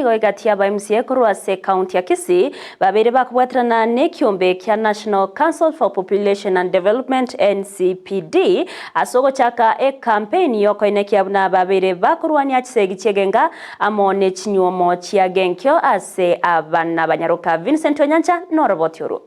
Gati aba MCA kurwase Kaunti ya Kisii babere bakubwatirana n'ekyombe kya National Council for Population and Development NCPD asogo chaka campaign yoko inekyabuna babere bakurwanya kisegi kyegenga amone kinywomo kyagenkyo ase abana banyaruka Vincent Onyancha no robot yoro.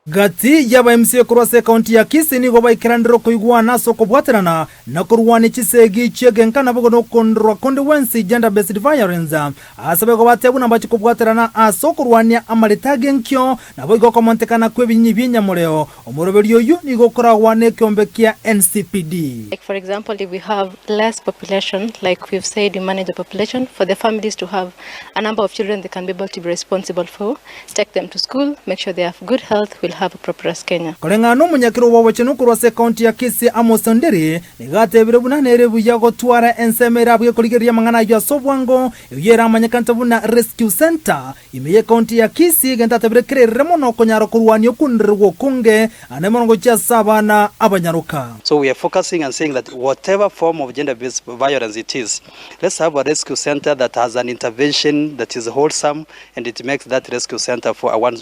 Gati yaba MCA kurwase Kaunti ya Kisii nigo baikirandiro kuigwana soko bwatirana na kurwani kisegi kyegenga nabo no kondrwa kondewensi gender based violence asabe ko batebuna bachiko bwatirana asoko kurwania amalitagenkyo nabo igo komontekana kwebinyi binyamureo omuroberi oyu nigo korawa n'ekyombe kya NCPD. Like for example, if we have less population, like we've said, we manage the population for the families to have a number of children they can be able to be responsible for, take them to school, make sure they have good health, we'll have a progress Kenya. Kolengano munyakiro wawachenu kurwase Kaunti ya Kisii amosondere nigatebire buna nerebu ya gotwara ensemera bwe kuligeria mangana ya sobwango yera manyakanta buna rescue center imeye Kaunti ya Kisii genta tebire kerere mono konyaro kurwani okundrwo kunge anemongo cha sabana abanyaruka. So we are focusing and saying that whatever form of gender based violence it is, let's have a rescue center that has an intervention that is wholesome, and it makes that rescue center for a one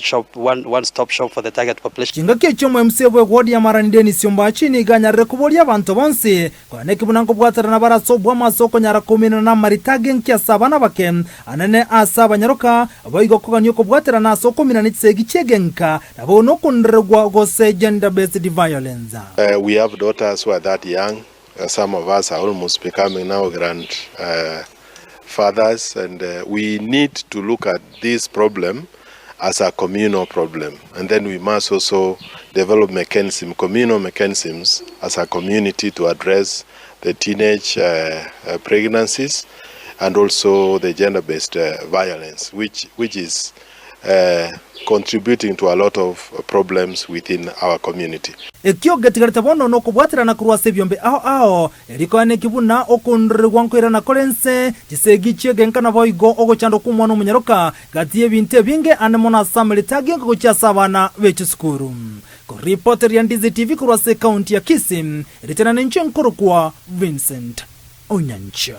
stop shop for the target population. Chingake chomo MCA bwe wadi ya marandeni siomba chini ganya rekubolia abantu bonse kwa neki bunango bwatarana barasobwa masoko nyara komina na maritage nkya sabana bake anane asaba nyaroka abayigo koganyoko bwatarana soko mina nitsegi chegenka nabo no kundregwa gose gender based violence. We have daughters who are that young. Some of us are almost becoming now fathers, and we need to look at this problem as a communal problem, and then we must also develop communal mechanisms as a community to address the teenage pregnancies and also the gender-based violence, which is contributing to a lot of problems within our community. Ekyo getigarita bono no kubwatirana kurwase byombe aho erikwane kibuna okundrwa nkwirana kolense kisegi kyegenka boigo ogochando kumwana munyaroka gati ebinte binge anemona samelitage ngo cyasabana becyuskuru. Ko reporter ya Ndizi TV kurwase Kaunti ya Kisii ritana n'enchenkuru kwa Vincent Onyancha.